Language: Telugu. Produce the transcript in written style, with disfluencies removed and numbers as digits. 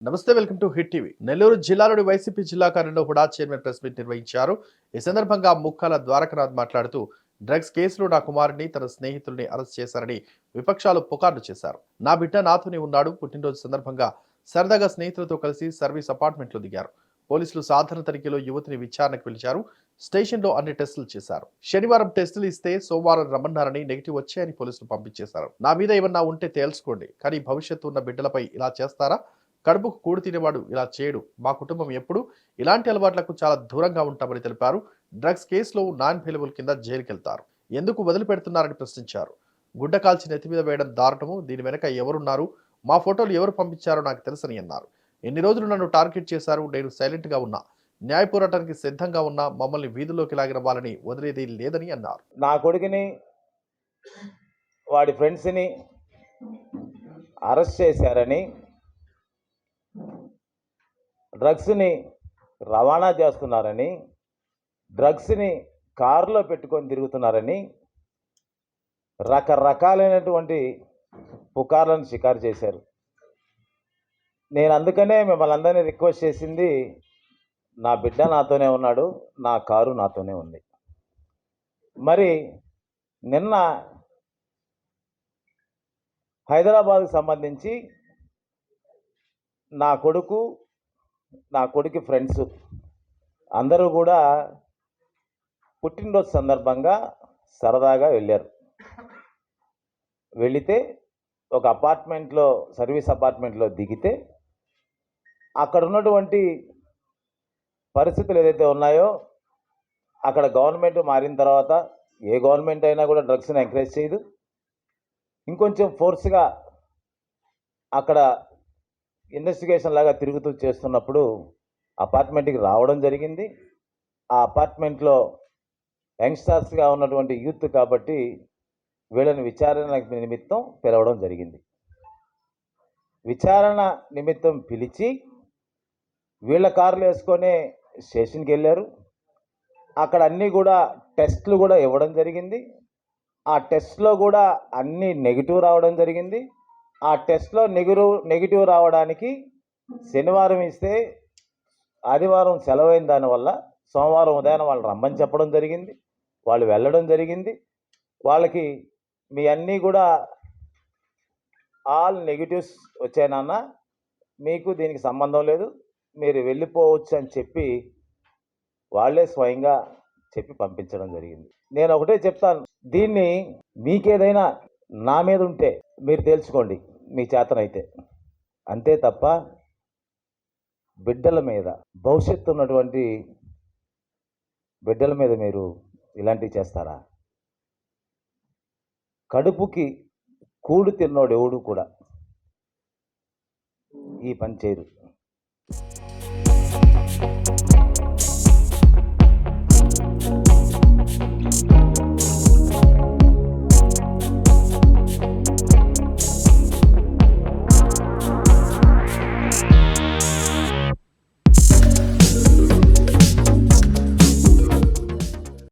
నమస్తే, welcome to hit TV. Nellore జిల్లాలోని వైసీపీ జిల్లా కార్యాలయంలో హుడా చైర్మన్ ప్రెస్ మీట్ నిర్వహించారు. ఈ సందర్భంగా ముక్కాల ద్వారకనాథ్ మాట్లాడుతూ డ్రగ్స్ కేసులో నా కుమారుడిని తన స్నేహితుల్ని అరెస్ట్ చేశారని విపక్షాలు పుకార్లు చేశారు. నా బిడ్డ నాతోనే ఉన్నాడు. పుట్టినరోజు సందర్భంగా సరదాగా స్నేహితులతో కలిసి సర్వీస్ అపార్ట్మెంట్లో దిగారు. పోలీసులు సాధారణ తనిఖీలో యువతిని విచారణకు పిలిచారు. స్టేషన్లో అన్ని టెస్టులు చేశారు. శనివారం టెస్టులు ఇస్తే సోమవారం రమ్మన్నారని నెగిటివ్ వచ్చాయని పోలీసులు పంపించేశారు. నా మీద ఏమన్నా ఉంటే తేల్చుకోండి, కానీ భవిష్యత్తు ఉన్న బిడ్డలపై ఇలా చేస్తారా? కడుపుకు కూడు తినేవాడు ఇలా చేయడు. మా కుటుంబం ఎప్పుడు ఇలాంటి అలవాట్లకు చాలా దూరంగా ఉంటామని తెలిపారు. డ్రగ్స్ కేసులో నాన్ అవైలబుల్ కింద జైలుకెళ్తారు. ఎందుకు వదిలిపెడుతున్నారని ప్రశ్నించారు. గుడ్డ కాల్చి నెత్తి మీద వేయడం దారుణము. దీని వెనక ఎవరున్నారు? మా ఫోటోలు ఎవరు పంపించారో నాకు తెలుసని అన్నారు. ఎన్ని రోజులు నన్ను టార్గెట్ చేశారు. నేను సైలెంట్ గా ఉన్నా, న్యాయ పోరాటానికి సిద్ధంగా ఉన్నా. మమ్మల్ని వీధుల్లోకి లాగిన వాళ్ళని వదిలేది లేదని అన్నారు. నా కొడుకుని వాడి ఫ్రెండ్స్ని అరెస్ట్ చేశారని, డ్రగ్స్ని రవాణా చేస్తున్నారని, డ్రగ్స్ని కారులో పెట్టుకొని తిరుగుతున్నారని రకరకాలైనటువంటి పుకార్లను షికారు చేశారు. నేను అందుకనే మిమ్మల్ని అందరినీ రిక్వెస్ట్ చేసింది, నా బిడ్డ నాతోనే ఉన్నాడు, నా కారు నాతోనే ఉంది. మరి నిన్న హైదరాబాద్కు సంబంధించి నా కొడుకు ఫ్రెండ్స్ అందరూ కూడా పుట్టినరోజు సందర్భంగా సరదాగా వెళ్ళారు. వెళితే ఒక అపార్ట్మెంట్లో, సర్వీస్ అపార్ట్మెంట్లో దిగితే అక్కడ ఉన్నటువంటి పరిస్థితులు ఏదైతే ఉన్నాయో, అక్కడ గవర్నమెంట్ మారిన తర్వాత ఏ గవర్నమెంట్ అయినా కూడా డ్రగ్స్ని ఎంకరేజ్ చేయదు. ఇంకొంచెం ఫోర్స్గా అక్కడ ఇన్వెస్టిగేషన్ లాగా తిరుగుతూ చేస్తున్నప్పుడు అపార్ట్మెంట్కి రావడం జరిగింది. ఆ అపార్ట్మెంట్లో యంగ్స్టర్స్గా ఉన్నటువంటి యూత్ కాబట్టి వీళ్ళని విచారణ నిమిత్తం పిలవడం జరిగింది. విచారణ నిమిత్తం పిలిచి వీళ్ళ కార్లు వేసుకొని స్టేషన్కి వెళ్ళారు. అక్కడ అన్నీ కూడా టెస్టులు కూడా ఇవ్వడం జరిగింది. ఆ టెస్ట్లో కూడా అన్నీ నెగిటివ్ రావడం జరిగింది. ఆ టెస్ట్లో నెగిటివ్ రావడానికి శనివారం ఇస్తే ఆదివారం సెలవైన దానివల్ల సోమవారం ఉదయం వాళ్ళు రమ్మని చెప్పడం జరిగింది. వాళ్ళు వెళ్ళడం జరిగింది. వాళ్ళకి మీ అన్నీ కూడా ఆల్ నెగిటివ్స్ వచ్చాయి నాన్న, మీకు దీనికి సంబంధం లేదు, మీరు వెళ్ళిపోవచ్చు అని చెప్పి వాళ్ళే స్వయంగా చెప్పి పంపించడం జరిగింది. నేను ఒకటే చెప్తాను, దీన్ని మీకేదైనా నా మీద ఉంటే మీరు తేల్చుకోండి మీ చేతనైతే, అంతే తప్ప బిడ్డల మీద, భవిష్యత్తు ఉన్నటువంటి బిడ్డల మీద మీరు ఇలాంటివి చేస్తారా? కడుపుకి కూడు తిన్నోడు ఎవడు కూడా ఈ పని చేయరు.